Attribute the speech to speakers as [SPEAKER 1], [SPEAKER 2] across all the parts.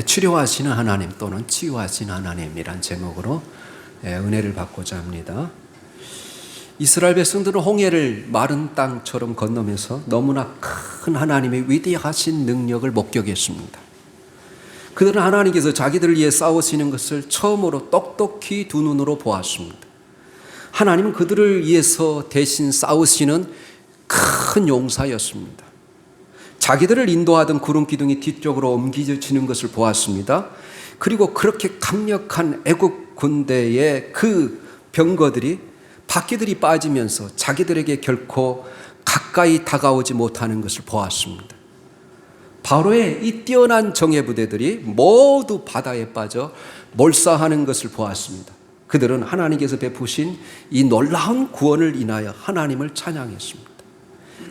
[SPEAKER 1] 치료하시는 하나님 또는 치유하시는 하나님이란 제목으로 은혜를 받고자 합니다. 이스라엘 백성들은 홍해를 마른 땅처럼 건너면서 너무나 큰 하나님의 위대하신 능력을 목격했습니다. 그들은 하나님께서 자기들을 위해 싸우시는 것을 처음으로 똑똑히 두 눈으로 보았습니다. 하나님은 그들을 위해서 대신 싸우시는 큰 용사였습니다. 자기들을 인도하던 구름 기둥이 뒤쪽으로 옮겨지는 것을 보았습니다. 그리고 그렇게 강력한 애국 군대의 그 병거들이 바퀴들이 빠지면서 자기들에게 결코 가까이 다가오지 못하는 것을 보았습니다. 바로의 이 뛰어난 정예부대들이 모두 바다에 빠져 몰사하는 것을 보았습니다. 그들은 하나님께서 베푸신 이 놀라운 구원을 인하여 하나님을 찬양했습니다.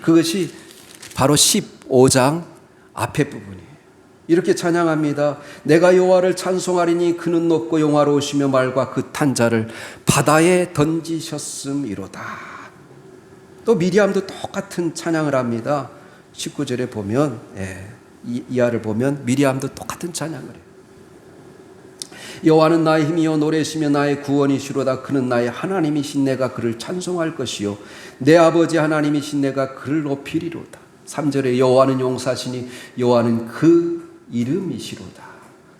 [SPEAKER 1] 그것이 바로 15장 앞에 부분이에요. 이렇게 찬양합니다. 내가 여호와를 찬송하리니 그는 높고 영화로우시며 말과 그 탄 자를 바다에 던지셨음이로다. 또 미리암도 똑같은 찬양을 합니다. 19절에 보면 이하를 보면 미리암도 똑같은 찬양을 해요. 여호와는 나의 힘이요 노래시며 나의 구원이시로다. 그는 나의 하나님이신 내가 그를 찬송할 것이요 내 아버지 하나님이신 내가 그를 높이리로다. 3절에 여호와는 용사시니 여호와는 그 이름이시로다.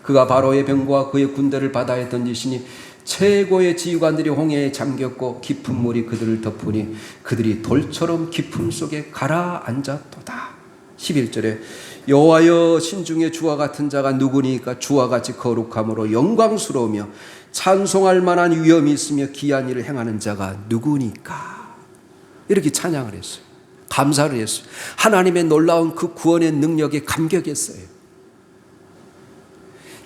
[SPEAKER 1] 그가 바로의 병거와 그의 군대를 바다에 던지시니 최고의 지휘관들이 홍해에 잠겼고 깊은 물이 그들을 덮으니 그들이 돌처럼 깊음 속에 가라앉았도다. 11절에 여호와여 신중에 주와 같은 자가 누구니까 주와 같이 거룩함으로 영광스러우며 찬송할 만한 위엄이 있으며 기한 일을 행하는 자가 누구니까. 이렇게 찬양을 했어요. 감사를 했어요. 하나님의 놀라운 그 구원의 능력에 감격했어요.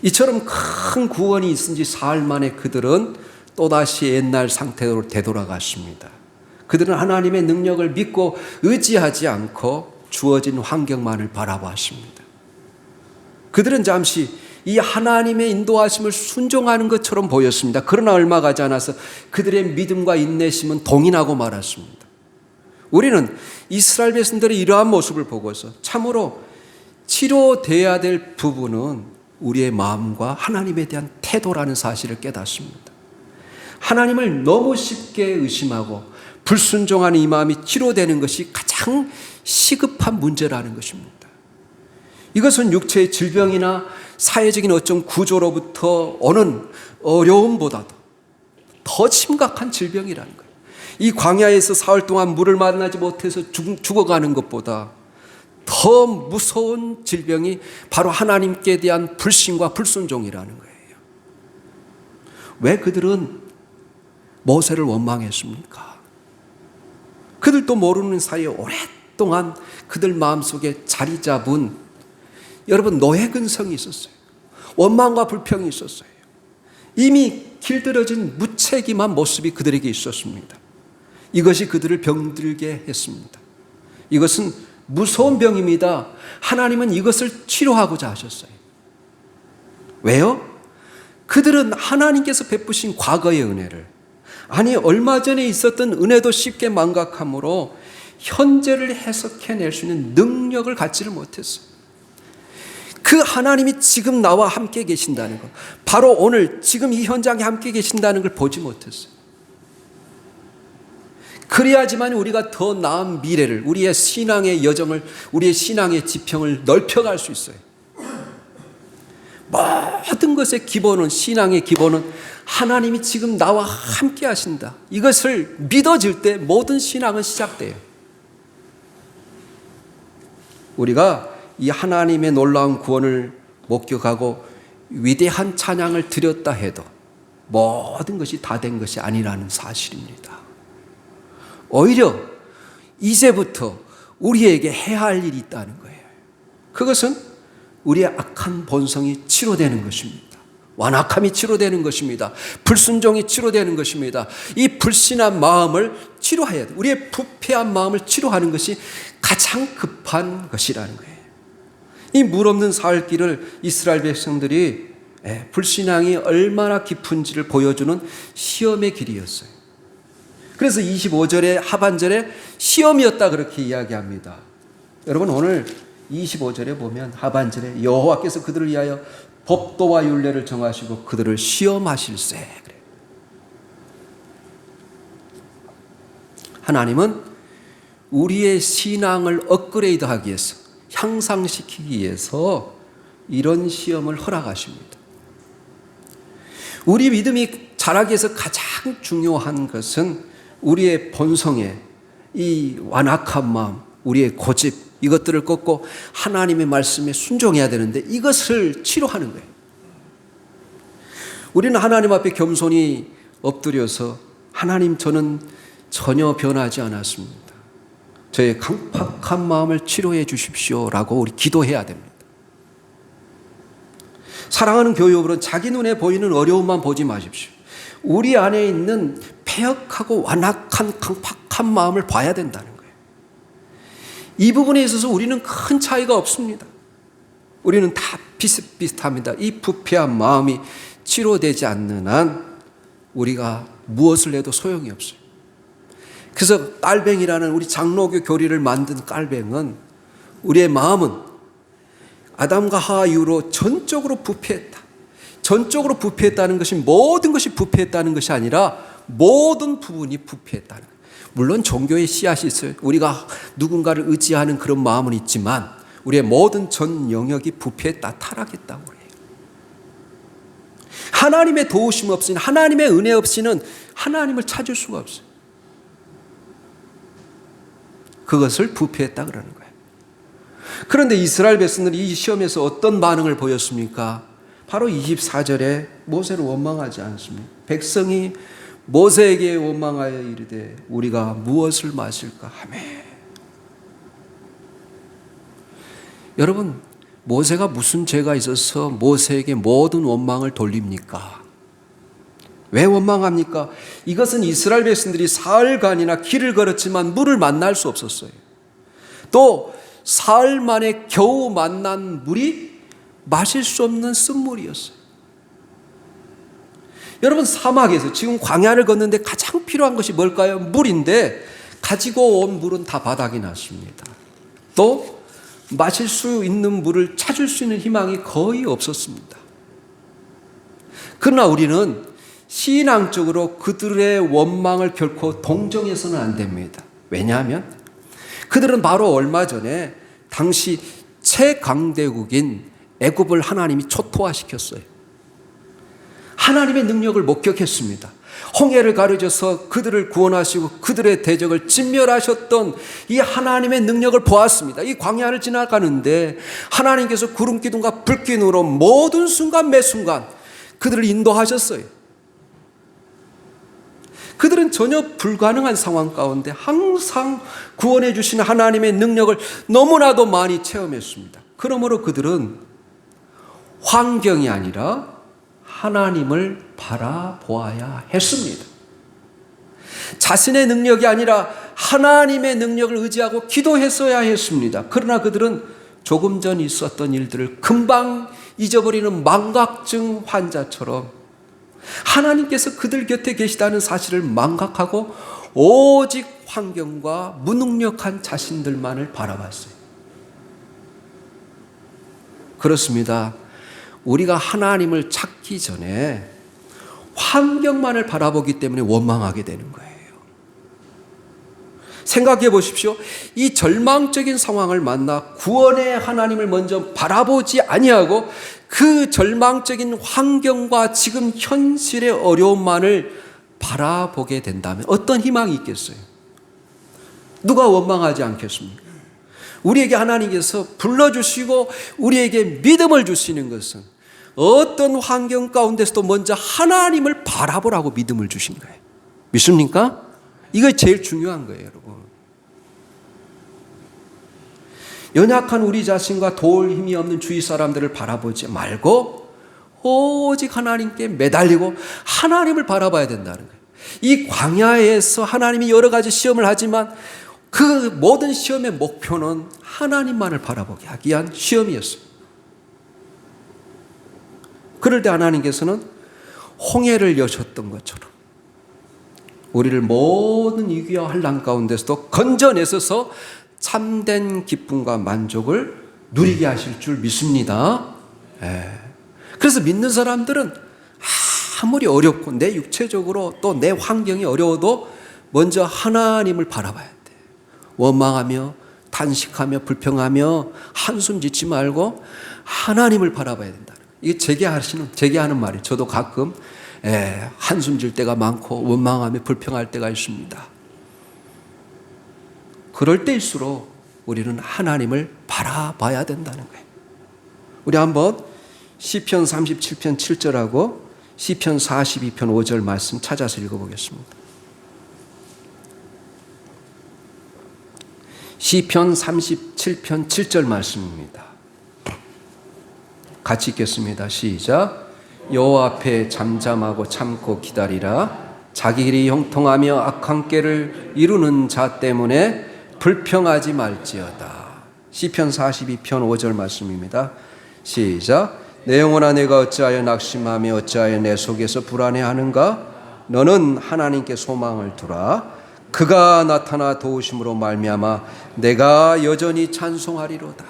[SPEAKER 1] 이처럼 큰 구원이 있은 지 사흘 만에 그들은 또다시 옛날 상태로 되돌아갔습니다. 그들은 하나님의 능력을 믿고 의지하지 않고 주어진 환경만을 바라보았습니다. 그들은 잠시 이 하나님의 인도하심을 순종하는 것처럼 보였습니다. 그러나 얼마 가지 않아서 그들의 믿음과 인내심은 동인하고 말았습니다. 우리는 이스라엘 백성들의 이러한 모습을 보고서 참으로 치료되어야 될 부분은 우리의 마음과 하나님에 대한 태도라는 사실을 깨닫습니다. 하나님을 너무 쉽게 의심하고 불순종하는 이 마음이 치료되는 것이 가장 시급한 문제라는 것입니다. 이것은 육체의 질병이나 사회적인 어떤 구조로부터 오는 어려움보다도 더 심각한 질병이라는 거예요. 이 광야에서 사흘 동안 물을 만나지 못해서 죽어가는 것보다 더 무서운 질병이 바로 하나님께 대한 불신과 불순종이라는 거예요. 왜 그들은 모세를 원망했습니까? 그들도 모르는 사이에 오랫동안 그들 마음속에 자리 잡은 여러분 노예근성이 있었어요. 원망과 불평이 있었어요. 이미 길들여진 무책임한 모습이 그들에게 있었습니다. 이것이 그들을 병들게 했습니다. 이것은 무서운 병입니다. 하나님은 이것을 치료하고자 하셨어요. 왜요? 그들은 하나님께서 베푸신 과거의 은혜를, 아니 얼마 전에 있었던 은혜도 쉽게 망각함으로 현재를 해석해낼 수 있는 능력을 갖지를 못했어요. 그 하나님이 지금 나와 함께 계신다는 것, 바로 오늘 지금 이 현장에 함께 계신다는 걸 보지 못했어요. 그래야지만 우리가 더 나은 미래를, 우리의 신앙의 여정을, 우리의 신앙의 지평을 넓혀갈 수 있어요. 모든 것의 기본은, 신앙의 기본은 하나님이 지금 나와 함께 하신다. 이것을 믿어질 때 모든 신앙은 시작돼요. 우리가 이 하나님의 놀라운 구원을 목격하고 위대한 찬양을 드렸다 해도 모든 것이 다 된 것이 아니라는 사실입니다. 오히려 이제부터 우리에게 해야 할 일이 있다는 거예요. 그것은 우리의 악한 본성이 치료되는 것입니다. 완악함이 치료되는 것입니다. 불순종이 치료되는 것입니다. 이 불신한 마음을 치료해야 돼요. 우리의 부패한 마음을 치료하는 것이 가장 급한 것이라는 거예요. 이 물 없는 사흘길을 이스라엘 백성들이 불신앙이 얼마나 깊은지를 보여주는 시험의 길이었어요. 그래서 25절의 하반절에 시험이었다 그렇게 이야기합니다. 여러분 오늘 25절에 보면 하반절에 여호와께서 그들을 위하여 법도와 율례를 정하시고 그들을 시험하실세. 그래. 하나님은 우리의 신앙을 업그레이드하기 위해서, 향상시키기 위해서 이런 시험을 허락하십니다. 우리 믿음이 자라기 위해서 가장 중요한 것은 우리의 본성에 이 완악한 마음, 우리의 고집, 이것들을 꺾고 하나님의 말씀에 순종해야 되는데 이것을 치료하는 거예요. 우리는 하나님 앞에 겸손히 엎드려서 하나님, 저는 전혀 변하지 않았습니다. 저의 강팍한 마음을 치료해 주십시오 라고 우리 기도해야 됩니다. 사랑하는 교회 여러분, 자기 눈에 보이는 어려움만 보지 마십시오. 우리 안에 있는 패역하고 완악한 강팍한 마음을 봐야 된다는 거예요. 이 부분에 있어서 우리는 큰 차이가 없습니다. 우리는 다 비슷비슷합니다. 이 부패한 마음이 치료되지 않는 한 우리가 무엇을 해도 소용이 없어요. 그래서 깔뱅이라는 우리 장로교 교리를 만든 깔뱅은, 우리의 마음은 아담과 하와 이후로 전적으로 부패했다. 전적으로 부패했다는 것이 모든 것이 부패했다는 것이 아니라 모든 부분이 부패했다는 거예요. 물론 종교의 씨앗이 있어요. 우리가 누군가를 의지하는 그런 마음은 있지만 우리의 모든 전 영역이 부패했다, 타락했다고 해요. 하나님의 도우심 없이는, 하나님의 은혜 없이는 하나님을 찾을 수가 없어요. 그것을 부패했다 그러는 거예요. 그런데 이스라엘 백성들이 이 시험에서 어떤 반응을 보였습니까? 바로 24절에 모세를 원망하지 않습니다. 백성이 모세에게 원망하여 이르되 우리가 무엇을 마실까 하매. 여러분, 모세가 무슨 죄가 있어서 모세에게 모든 원망을 돌립니까? 왜 원망합니까? 이것은 이스라엘 백성들이 사흘간이나 길을 걸었지만 물을 만날 수 없었어요. 또 사흘 만에 겨우 만난 물이 마실 수 없는 쓴물이었어요. 여러분, 사막에서 지금 광야를 걷는데 가장 필요한 것이 뭘까요? 물인데 가지고 온 물은 다 바닥이 났습니다. 또 마실 수 있는 물을 찾을 수 있는 희망이 거의 없었습니다. 그러나 우리는 신앙적으로 그들의 원망을 결코 동정해서는 안 됩니다. 왜냐하면 그들은 바로 얼마 전에 당시 최강대국인 애굽을 하나님이 초토화시켰어요. 하나님의 능력을 목격했습니다. 홍해를 가르쳐서 그들을 구원하시고 그들의 대적을 진멸하셨던 이 하나님의 능력을 보았습니다. 이 광야를 지나가는데 하나님께서 구름 기둥과 불 기둥으로 모든 순간 매 순간 그들을 인도하셨어요. 그들은 전혀 불가능한 상황 가운데 항상 구원해 주시는 하나님의 능력을 너무나도 많이 체험했습니다. 그러므로 그들은 환경이 아니라 하나님을 바라보아야 했습니다. 자신의 능력이 아니라 하나님의 능력을 의지하고 기도했어야 했습니다. 그러나 그들은 조금 전 있었던 일들을 금방 잊어버리는 망각증 환자처럼 하나님께서 그들 곁에 계시다는 사실을 망각하고 오직 환경과 무능력한 자신들만을 바라봤어요. 그렇습니다. 우리가 하나님을 찾기 전에 환경만을 바라보기 때문에 원망하게 되는 거예요. 생각해 보십시오. 이 절망적인 상황을 만나 구원의 하나님을 먼저 바라보지 아니하고 그 절망적인 환경과 지금 현실의 어려움만을 바라보게 된다면 어떤 희망이 있겠어요? 누가 원망하지 않겠습니까? 우리에게 하나님께서 불러주시고 우리에게 믿음을 주시는 것은 어떤 환경 가운데서도 먼저 하나님을 바라보라고 믿음을 주신 거예요. 믿습니까? 이거 제일 중요한 거예요, 여러분. 연약한 우리 자신과 도울 힘이 없는 주위 사람들을 바라보지 말고 오직 하나님께 매달리고 하나님을 바라봐야 된다는 거예요. 이 광야에서 하나님이 여러 가지 시험을 하지만 그 모든 시험의 목표는 하나님만을 바라보게 하기 위한 시험이었어요. 그럴 때 하나님께서는 홍해를 여셨던 것처럼 우리를 모든 위기와 환난 가운데서도 건져내셔서 참된 기쁨과 만족을 누리게 하실 줄 믿습니다. 그래서 믿는 사람들은 아무리 어렵고 내 육체적으로 또 내 환경이 어려워도 먼저 하나님을 바라봐야 돼. 원망하며 탄식하며 불평하며 한숨 짓지 말고 하나님을 바라봐야 된다. 이게 제게 하는 말이에요. 저도 가끔 한숨 질 때가 많고 원망하며 불평할 때가 있습니다. 그럴 때일수록 우리는 하나님을 바라봐야 된다는 거예요. 우리 한번 시편 37편 7절하고 시편 42편 5절 말씀 찾아서 읽어보겠습니다. 시편 37편 7절 말씀입니다. 같이 읽겠습니다. 시작. 여호와 앞에 잠잠하고 참고 기다리라. 자기 길이 형통하며 악한 꾀를 이루는 자 때문에 불평하지 말지어다. 시편 42편 5절 말씀입니다. 시작. 내 영혼아 내가 어찌하여 낙심하며 어찌하여 내 속에서 불안해하는가? 너는 하나님께 소망을 두라. 그가 나타나 도우심으로 말미암아 내가 여전히 찬송하리로다.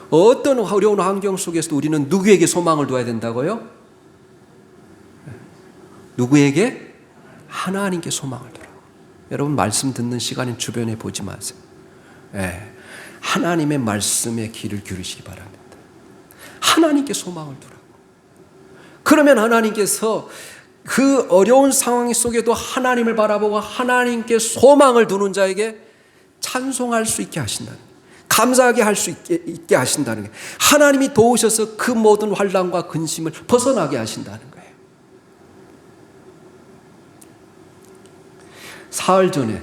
[SPEAKER 1] 어떤 어려운 환경 속에서도 우리는 누구에게 소망을 둬야 된다고요? 누구에게? 하나님께 소망을 두라. 여러분 말씀 듣는 시간엔 주변에 보지 마세요. 하나님의 말씀에 귀를 기울이시기 바랍니다. 하나님께 소망을 두라고. 그러면 하나님께서 그 어려운 상황 속에도 하나님을 바라보고 하나님께 소망을 두는 자에게 찬송할 수 있게 하신다는 거예요. 감사하게 할 수 있게 하신다는 거예요. 하나님이 도우셔서 그 모든 환난과 근심을 벗어나게 하신다는 거예요. 사흘 전에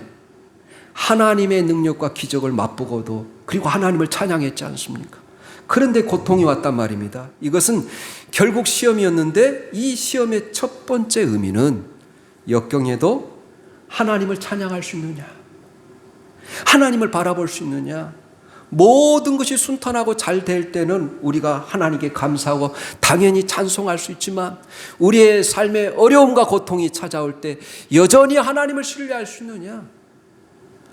[SPEAKER 1] 하나님의 능력과 기적을 맛보고도 그리고 하나님을 찬양했지 않습니까? 그런데 고통이 왔단 말입니다. 이것은 결국 시험이었는데 이 시험의 첫 번째 의미는 역경에도 하나님을 찬양할 수 있느냐, 하나님을 바라볼 수 있느냐. 모든 것이 순탄하고 잘 될 때는 우리가 하나님께 감사하고 당연히 찬송할 수 있지만 우리의 삶에 어려움과 고통이 찾아올 때 여전히 하나님을 신뢰할 수 있느냐,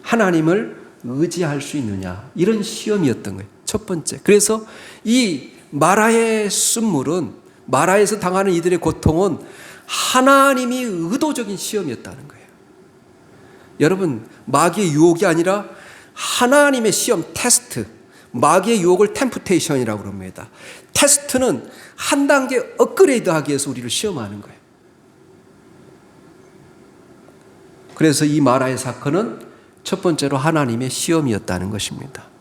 [SPEAKER 1] 하나님을 의지할 수 있느냐, 이런 시험이었던 거예요. 첫 번째. 그래서 이 마라의 쓴물은, 마라에서 당하는 이들의 고통은 하나님이 의도적인 시험이었다는 거예요. 여러분, 마귀의 유혹이 아니라 하나님의 시험, 테스트. 마귀의 유혹을 템프테이션이라고 합니다. 테스트는 한 단계 업그레이드하기 위해서 우리를 시험하는 거예요. 그래서 이 마라의 사건은 첫 번째로 하나님의 시험이었다는 것입니다.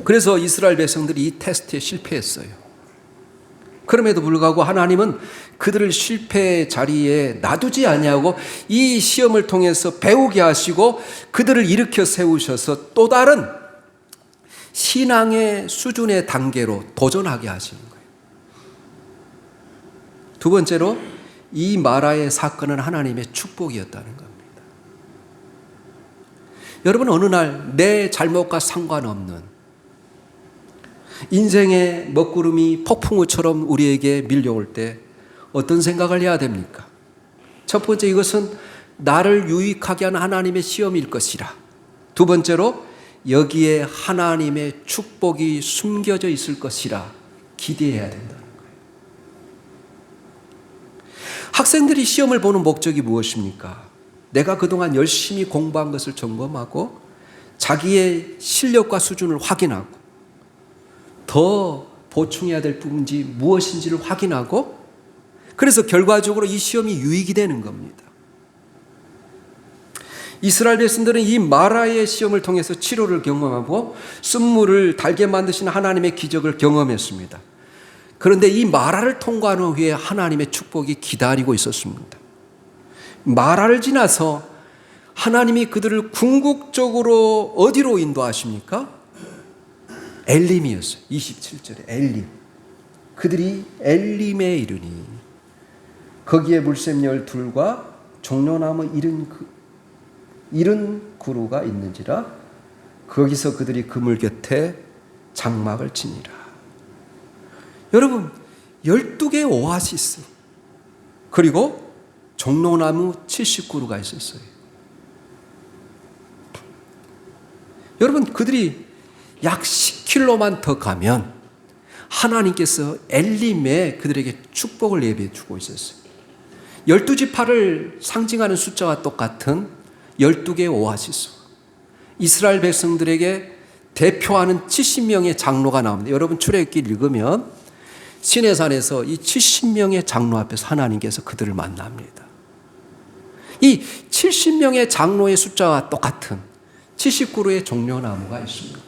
[SPEAKER 1] 그래서 이스라엘 백성들이 이 테스트에 실패했어요. 그럼에도 불구하고 하나님은 그들을 실패의 자리에 놔두지 아니하고 이 시험을 통해서 배우게 하시고 그들을 일으켜 세우셔서 또 다른 신앙의 수준의 단계로 도전하게 하시는 거예요. 두 번째로 이 마라의 사건은 하나님의 축복이었다는 겁니다. 여러분, 어느 날 내 잘못과 상관없는 인생의 먹구름이 폭풍우처럼 우리에게 밀려올 때 어떤 생각을 해야 됩니까? 첫 번째, 이것은 나를 유익하게 하는 하나님의 시험일 것이라. 두 번째로, 여기에 하나님의 축복이 숨겨져 있을 것이라 기대해야 된다는 거예요. 학생들이 시험을 보는 목적이 무엇입니까? 내가 그동안 열심히 공부한 것을 점검하고 자기의 실력과 수준을 확인하고 더 보충해야 될 부분이 무엇인지를 확인하고, 그래서 결과적으로 이 시험이 유익이 되는 겁니다. 이스라엘 백성들은 이 마라의 시험을 통해서 치료를 경험하고 쓴물을 달게 만드신 하나님의 기적을 경험했습니다. 그런데 이 마라를 통과한 후에 하나님의 축복이 기다리고 있었습니다. 마라를 지나서 하나님이 그들을 궁극적으로 어디로 인도하십니까? 엘림이었어요. 27절에 엘림. 그들이 엘림에 이르니 거기에 물샘열 둘과 종려나무 이른 그루가 있는지라 거기서 그들이 그물 곁에 장막을 치니라. 여러분, 12개의 오아시스 그리고 종려나무 70그루가 있었어요. 여러분, 그들이 약 10km 10킬로만 더 가면 하나님께서 엘림에 그들에게 축복을 예비해 주고 있었어요. 12지파를 상징하는 숫자와 똑같은 12개의 오아시스. 이스라엘 백성들에게 대표하는 70명의 장로가 나옵니다. 여러분 출애굽기 읽으면 시내산에서 이 70명의 장로 앞에서 하나님께서 그들을 만납니다. 이 70명의 장로의 숫자와 똑같은 70그루의 종려나무가 있습니다.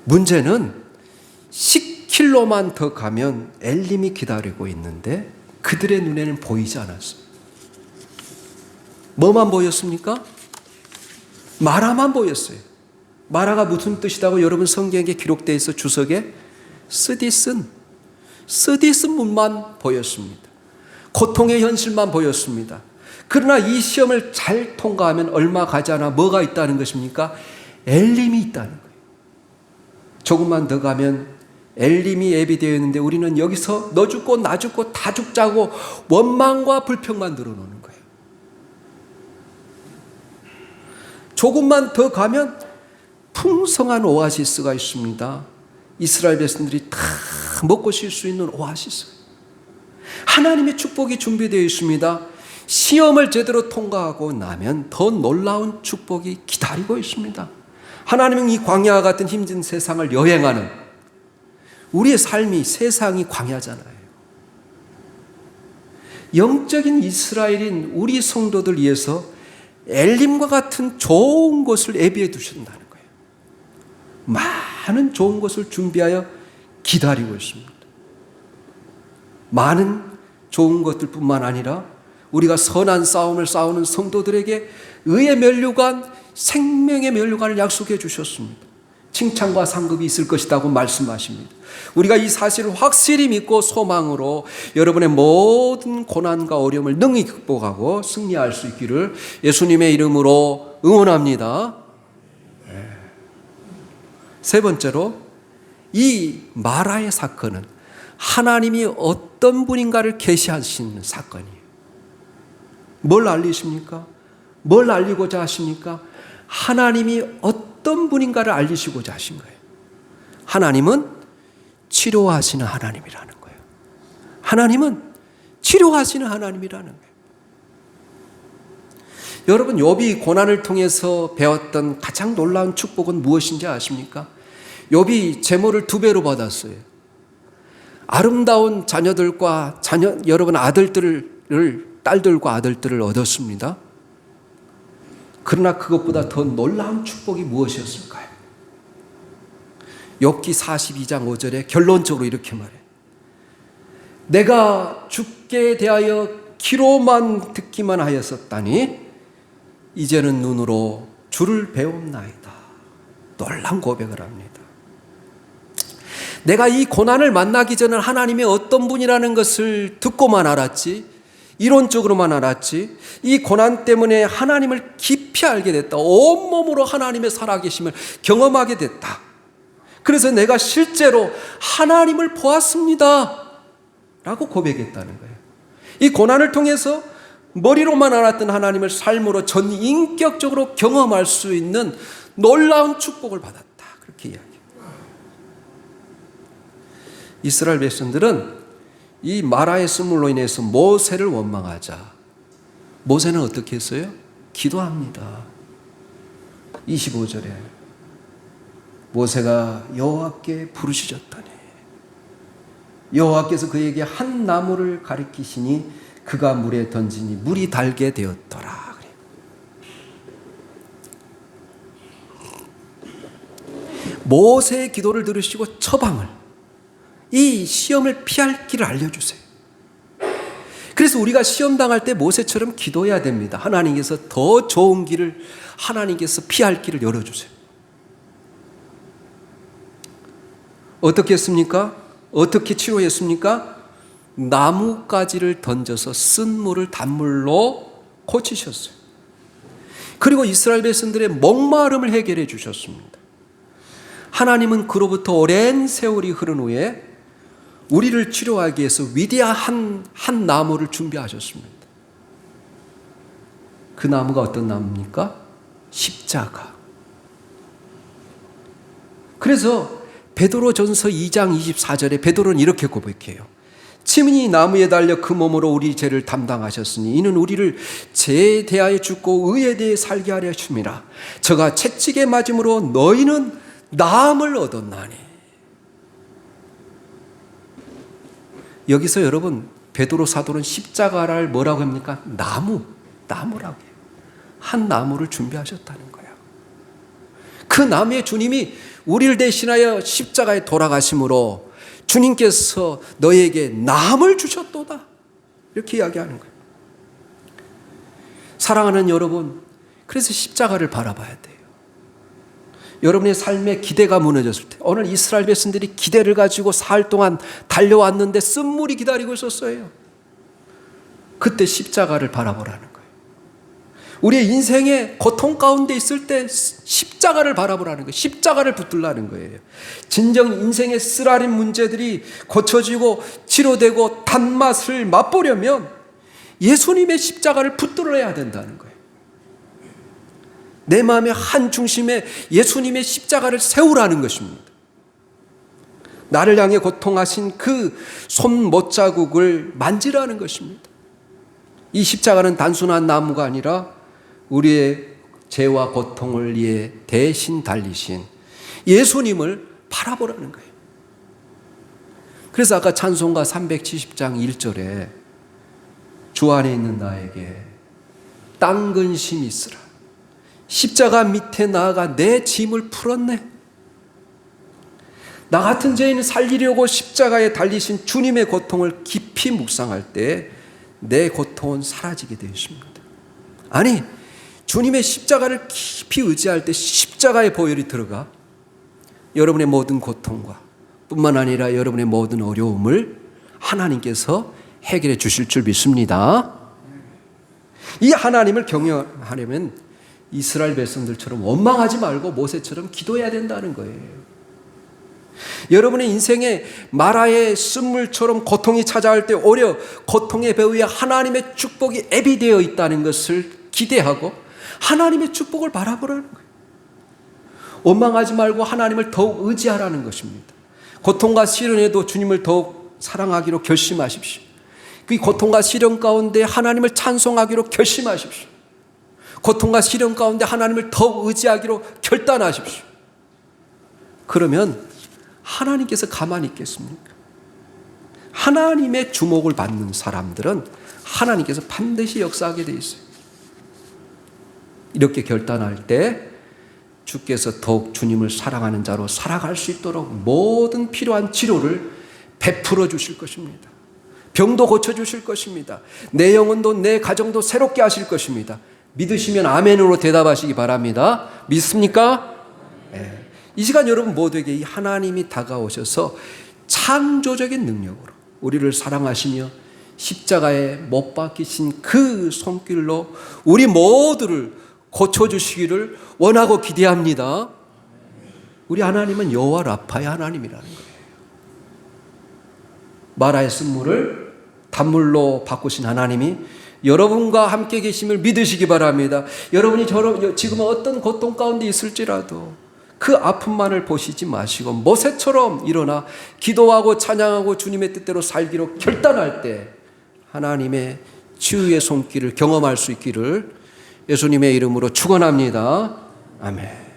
[SPEAKER 1] 문제는 10킬로만 더 가면 엘림이 기다리고 있는데 그들의 눈에는 보이지 않았어요. 뭐만 보였습니까? 마라만 보였어요. 마라가 무슨 뜻이라고 여러분 성경에 기록되어 있어 주석에 쓰디쓴 문만 보였습니다. 고통의 현실만 보였습니다. 그러나 이 시험을 잘 통과하면 얼마 가지 않아 뭐가 있다는 것입니까? 엘림이 있다는 거예요. 조금만 더 가면 엘림이 예비되어 있는데 우리는 여기서 너 죽고 나 죽고 다 죽자고 원망과 불평만 늘어놓는 거예요. 조금만 더 가면 풍성한 오아시스가 있습니다. 이스라엘 백성들이 다 먹고 쉴 수 있는 오아시스. 하나님의 축복이 준비되어 있습니다. 시험을 제대로 통과하고 나면 더 놀라운 축복이 기다리고 있습니다. 하나님은 이 광야와 같은 힘든 세상을 여행하는 우리의 삶이 세상이 광야잖아요. 영적인 이스라엘인 우리 성도들 위해서 엘림과 같은 좋은 것을 예비해 두신다는 거예요. 많은 좋은 것을 준비하여 기다리고 있습니다. 많은 좋은 것들뿐만 아니라 우리가 선한 싸움을 싸우는 성도들에게 의의 면류관, 생명의 면류관을 약속해 주셨습니다. 칭찬과 상급이 있을 것이라고 말씀하십니다. 우리가 이 사실을 확실히 믿고 소망으로 여러분의 모든 고난과 어려움을 능히 극복하고 승리할 수 있기를 예수님의 이름으로 응원합니다. 세 번째로 이 마라의 사건은 하나님이 어떤 분인가를 계시하시는 사건이에요. 뭘 알리십니까? 뭘 알리고자 하십니까? 하나님이 어떤 분인가를 알리시고자 하신 거예요. 하나님은 치료하시는 하나님이라는 거예요. 하나님은 치료하시는 하나님이라는 거예요. 여러분, 욥이 고난을 통해서 배웠던 가장 놀라운 축복은 무엇인지 아십니까? 욥이 재물을 2배로 받았어요. 아름다운 자녀들과 여러분 딸들과 아들들을 얻었습니다. 그러나 그것보다 더 놀라운 축복이 무엇이었을까요? 욥기 42장 5절에 결론적으로 이렇게 말해요. 내가 주께 대하여 귀로만 듣기만 하였었다니 이제는 눈으로 주를 배웠나이다. 놀라운 고백을 합니다. 내가 이 고난을 만나기 전에 하나님이 어떤 분이라는 것을 듣고만 알았지, 이론적으로만 알았지, 이 고난 때문에 하나님을 깊이 알게 됐다. 온몸으로 하나님의 살아계심을 경험하게 됐다. 그래서 내가 실제로 하나님을 보았습니다 라고 고백했다는 거예요. 이 고난을 통해서 머리로만 알았던 하나님을 삶으로 전 인격적으로 경험할 수 있는 놀라운 축복을 받았다. 그렇게 이야기해요. 이스라엘 백성들은 이 마라의 쓴물로 인해서 모세를 원망하자 모세는 어떻게 했어요? 기도합니다. 25절에 모세가 여호와께 부르짖었더니 여호와께서 그에게 한 나무를 가리키시니 그가 물에 던지니 물이 달게 되었더라. 모세의 기도를 들으시고 처방을, 이 시험을 피할 길을 알려주세요. 그래서 우리가 시험 당할 때 모세처럼 기도해야 됩니다. 하나님께서 더 좋은 길을, 하나님께서 피할 길을 열어주세요. 어떻게 했습니까? 어떻게 치료했습니까? 나뭇가지를 던져서 쓴 물을 단물로 고치셨어요. 그리고 이스라엘 백성들의 목마름을 해결해 주셨습니다. 하나님은 그로부터 오랜 세월이 흐른 후에 우리를 치료하기 위해서 위대한 한 나무를 준비하셨습니다. 그 나무가 어떤 나무입니까? 십자가. 그래서 베드로전서 2장 24절에 베드로는 이렇게 고백해요. 친히 나무에 달려 그 몸으로 우리 죄를 담당하셨으니 이는 우리를 죄에 대하여 죽고 의에 대해 살게 하려 하심이라. 저가 채찍에 맞음으로 너희는 나음을 얻었나니. 여기서 여러분 베드로 사도는 십자가를 뭐라고 합니까? 나무라고 해요. 한 나무를 준비하셨다는 거예요. 그 나무에 주님이 우리를 대신하여 십자가에 돌아가심으로 주님께서 너에게 남을 주셨도다. 이렇게 이야기하는 거예요. 사랑하는 여러분, 그래서 십자가를 바라봐야 돼요. 여러분의 삶에 기대가 무너졌을 때, 오늘 이스라엘 백성들이 기대를 가지고 사흘 동안 달려왔는데 쓴물이 기다리고 있었어요. 그때 십자가를 바라보라는 거예요. 우리의 인생의 고통 가운데 있을 때 십자가를 바라보라는 거예요. 십자가를 붙들라는 거예요. 진정 인생의 쓰라린 문제들이 고쳐지고 치료되고 단맛을 맛보려면 예수님의 십자가를 붙들어야 된다는 거예요. 내 마음의 한 중심에 예수님의 십자가를 세우라는 것입니다. 나를 향해 고통하신 그 손 못자국을 만지라는 것입니다. 이 십자가는 단순한 나무가 아니라 우리의 죄와 고통을 위해 대신 달리신 예수님을 바라보라는 거예요. 그래서 아까 찬송가 370장 1절에 주 안에 있는 나에게 땅 근심이 있으라. 십자가 밑에 나아가 내 짐을 풀었네. 나 같은 죄인을 살리려고 십자가에 달리신 주님의 고통을 깊이 묵상할 때 내 고통은 사라지게 되십니다. 아니, 주님의 십자가를 깊이 의지할 때 십자가의 보혈이 들어가 여러분의 모든 고통과 뿐만 아니라 여러분의 모든 어려움을 하나님께서 해결해 주실 줄 믿습니다. 이 하나님을 경외하려면 이스라엘 백성들처럼 원망하지 말고 모세처럼 기도해야 된다는 거예요. 여러분의 인생에 마라의 쓴물처럼 고통이 찾아올 때 오히려 고통의 배후에 하나님의 축복이 애비되어 있다는 것을 기대하고 하나님의 축복을 바라보라는 거예요. 원망하지 말고 하나님을 더욱 의지하라는 것입니다. 고통과 시련에도 주님을 더욱 사랑하기로 결심하십시오. 그 고통과 시련 가운데 하나님을 찬송하기로 결심하십시오. 고통과 시련 가운데 하나님을 더욱 의지하기로 결단하십시오. 그러면 하나님께서 가만히 있겠습니까? 하나님의 주목을 받는 사람들은 하나님께서 반드시 역사하게 되어 있어요. 이렇게 결단할 때 주께서 더욱 주님을 사랑하는 자로 살아갈 수 있도록 모든 필요한 치료를 베풀어 주실 것입니다. 병도 고쳐주실 것입니다. 내 영혼도 내 가정도 새롭게 하실 것입니다. 믿으시면 아멘으로 대답하시기 바랍니다. 믿습니까? 네. 이 시간 여러분 모두에게 이 하나님이 다가오셔서 창조적인 능력으로 우리를 사랑하시며 십자가에 못 박히신 그 손길로 우리 모두를 고쳐주시기를 원하고 기대합니다. 우리 하나님은 여호와 라파의 하나님이라는 거예요. 마라의 쓴물을 단물로 바꾸신 하나님이 여러분과 함께 계심을 믿으시기 바랍니다. 여러분이 지금 어떤 고통 가운데 있을지라도 그 아픔만을 보시지 마시고 모세처럼 일어나 기도하고 찬양하고 주님의 뜻대로 살기로 결단할 때 하나님의 치유의 손길을 경험할 수 있기를 예수님의 이름으로 축원합니다. 아멘.